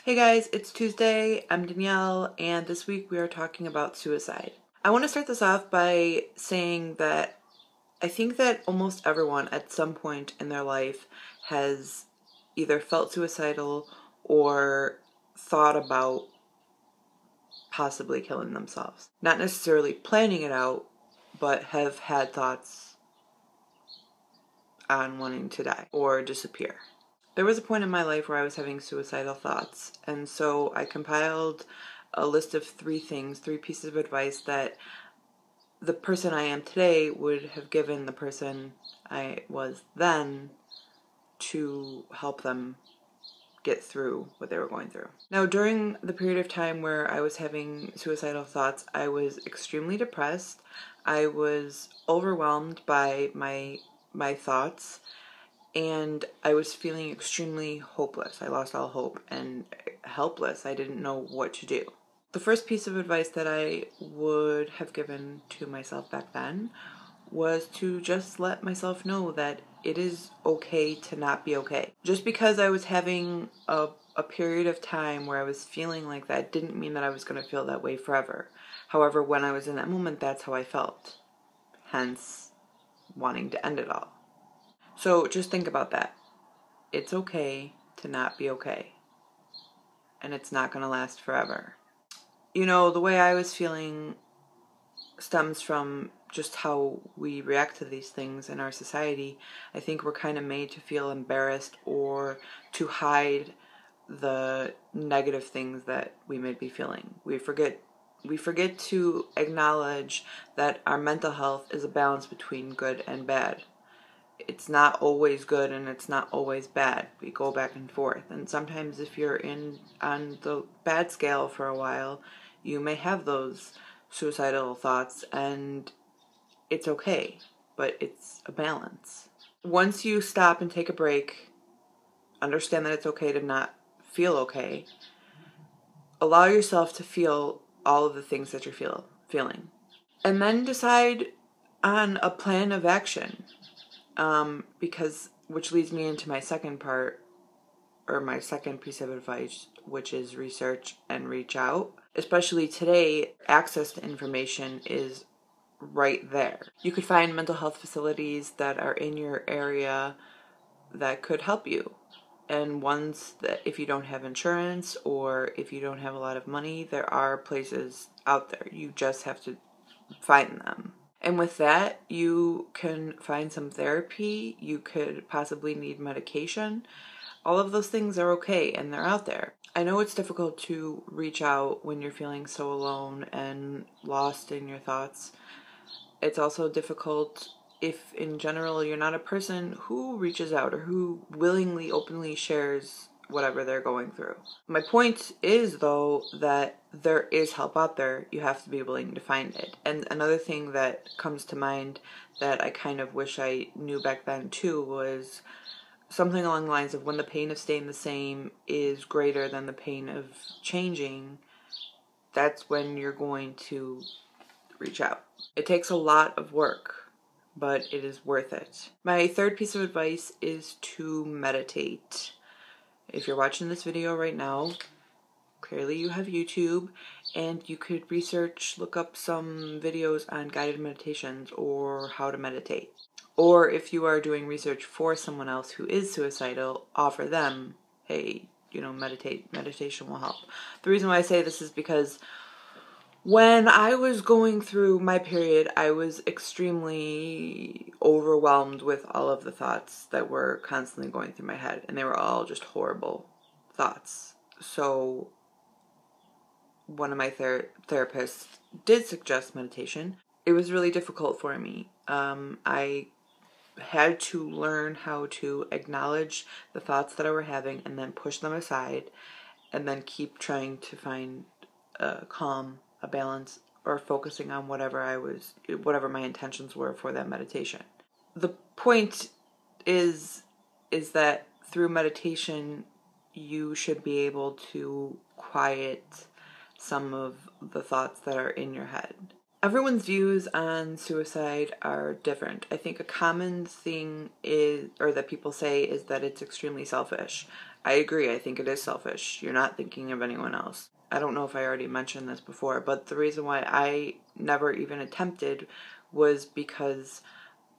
Hey guys, it's Tuesday. I'm Danielle, and this week we are talking about suicide. I want to start this off by saying that I think that almost everyone at some point in their life has either felt suicidal or thought about possibly killing themselves. Not necessarily planning it out, but have had thoughts on wanting to die or disappear. There was a point in my life where I was having suicidal thoughts, and so I compiled a list of three pieces of advice that the person I am today would have given the person I was then to help them get through what they were going through. Now, during the period of time where I was having suicidal thoughts, I was extremely depressed. I was overwhelmed by my thoughts, and I was feeling extremely hopeless. I lost all hope and helpless. I didn't know what to do. The first piece of advice that I would have given to myself back then was to just let myself know that it is okay to not be okay. Just because I was having a period of time where I was feeling like that didn't mean that I was going to feel that way forever. However, when I was in that moment, that's how I felt. Hence, wanting to end it all. So just think about that. It's okay to not be okay. And it's not going to last forever. You know, the way I was feeling stems from just how we react to these things in our society. I think we're kind of made to feel embarrassed or to hide the negative things that we may be feeling. We forget to acknowledge that our mental health is a balance between good and bad. It's not always good and it's not always bad. We go back and forth. And sometimes if you're on the bad scale for a while, you may have those suicidal thoughts, and it's okay, but it's a balance. Once you stop and take a break, understand that it's okay to not feel okay. Allow yourself to feel all of the things that you're feeling. And then decide on a plan of action. Which leads me into my second part, or my second piece of advice, which is research and reach out. Especially today, access to information is right there. You could find mental health facilities that are in your area that could help you. And ones that, if you don't have insurance or if you don't have a lot of money, there are places out there. You just have to find them. And with that, you can find some therapy. You could possibly need medication. All of those things are okay, and they're out there. I know it's difficult to reach out when you're feeling so alone and lost in your thoughts. It's also difficult if, in general, you're not a person who reaches out or who willingly, openly shares whatever they're going through. My point is, though, that there is help out there. You have to be willing to find it. And another thing that comes to mind that I kind of wish I knew back then too was something along the lines of, when the pain of staying the same is greater than the pain of changing, that's when you're going to reach out. It takes a lot of work, but it is worth it. My third piece of advice is to meditate. If you're watching this video right now, clearly you have YouTube, and you could look up some videos on guided meditations or how to meditate. Or if you are doing research for someone else who is suicidal, offer them, hey, meditate. Meditation will help. The reason why I say this is because when I was going through my period, I was extremely overwhelmed with all of the thoughts that were constantly going through my head, and they were all just horrible thoughts. So one of my therapists did suggest meditation. It was really difficult for me. I had to learn how to acknowledge the thoughts that I were having and then push them aside, and then keep trying to find calm, a balance, or focusing on whatever my intentions were for that meditation. The point is that through meditation, you should be able to quiet some of the thoughts that are in your head. Everyone's views on suicide are different. I think a common thing that people say is that it's extremely selfish. I agree. I think it is selfish. You're not thinking of anyone else. I don't know if I already mentioned this before, but the reason why I never even attempted was because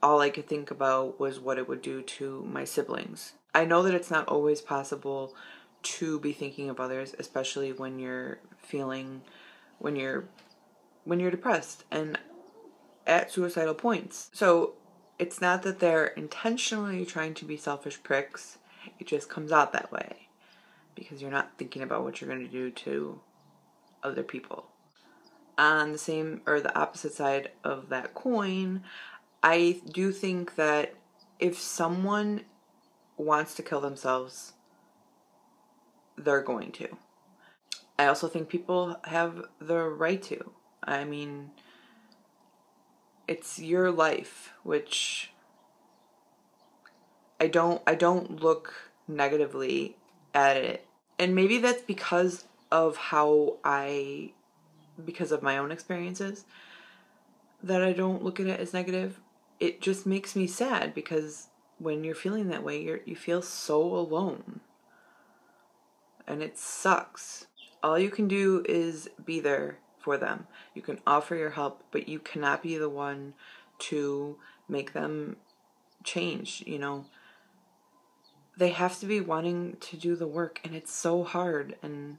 all I could think about was what it would do to my siblings. I know that it's not always possible to be thinking of others, especially when you're feeling, when you're depressed and at suicidal points. So it's not that they're intentionally trying to be selfish pricks. It just comes out that way because you're not thinking about what you're going to do to other people. On the same or the opposite side of that coin, I do think that if someone wants to kill themselves, they're going to. I also think people have the right to. I mean, it's your life, which I don't look negatively at it. And maybe that's because of because of my own experiences, that I don't look at it as negative. It just makes me sad because when you're feeling that way, you feel so alone. And it sucks. All you can do is be there for them. You can offer your help, but you cannot be the one to make them change, you know. They have to be wanting to do the work, and it's so hard, and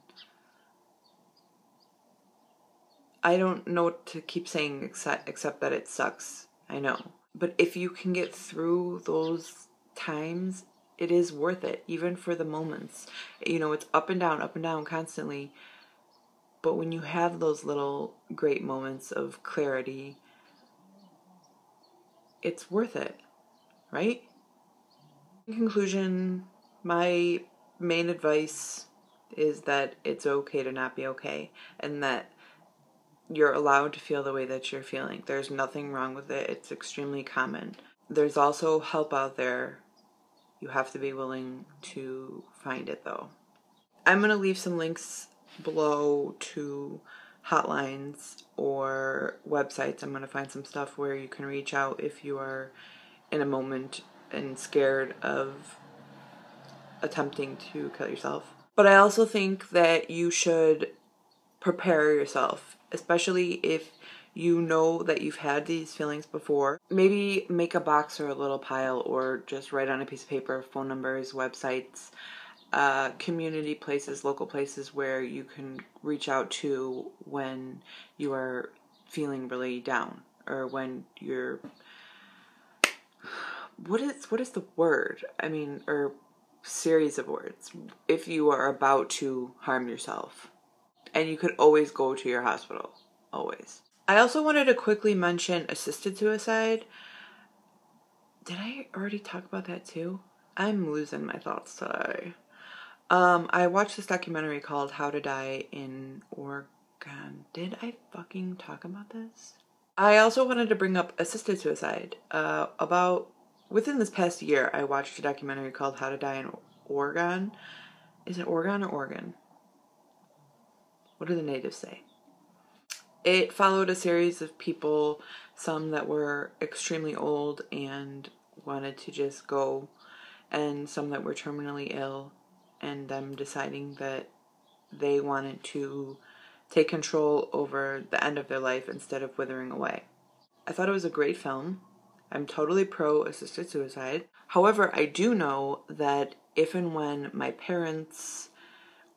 I don't know what to keep saying except that it sucks. I know. But if you can get through those times, it is worth it, even for the moments. You know, it's up and down constantly. But when you have those little great moments of clarity, it's worth it, right? In conclusion, my main advice is that it's okay to not be okay, and that you're allowed to feel the way that you're feeling. There's nothing wrong with it. It's extremely common. There's also help out there. You have to be willing to find it, though. I'm going to leave some links below to hotlines or websites. I'm going to find some stuff where you can reach out if you are in a moment and scared of attempting to kill yourself. But I also think that you should prepare yourself, especially if you know that you've had these feelings before. Maybe make a box or a little pile, or just write on a piece of paper phone numbers, websites, community places, local places where you can reach out to when you are feeling really down, or when you're what is the word? I mean, or series of words. If you are about to harm yourself. And you could always go to your hospital. Always. I also wanted to quickly mention assisted suicide. Did I already talk about that too? I'm losing my thoughts today. I watched this documentary called How to Die in Oregon. Did I fucking talk about this? I also wanted to bring up assisted suicide. Within this past year, I watched a documentary called How to Die in Oregon. Is it Oregon or Oregon? What do the natives say? It followed a series of people, some that were extremely old and wanted to just go, and some that were terminally ill, and them deciding that they wanted to take control over the end of their life instead of withering away. I thought it was a great film. I'm totally pro assisted suicide. However, I do know that if and when my parents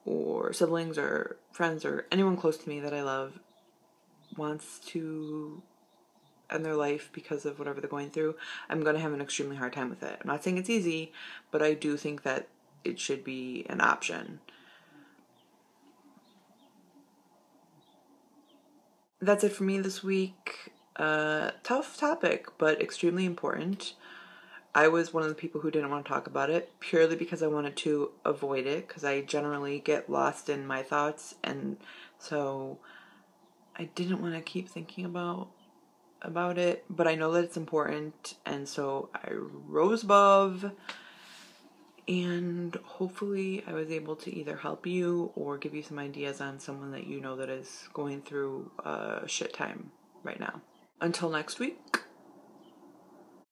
or siblings or friends or anyone close to me that I love wants to end their life because of whatever they're going through, I'm going to have an extremely hard time with it. I'm not saying it's easy, but I do think that it should be an option. That's it for me this week. Tough topic, but extremely important. I was one of the people who didn't want to talk about it purely because I wanted to avoid it, because I generally get lost in my thoughts, and so I didn't want to keep thinking about it, but I know that it's important, and so I rose above, and hopefully I was able to either help you or give you some ideas on someone that you know that is going through a shit time right now. Until next week.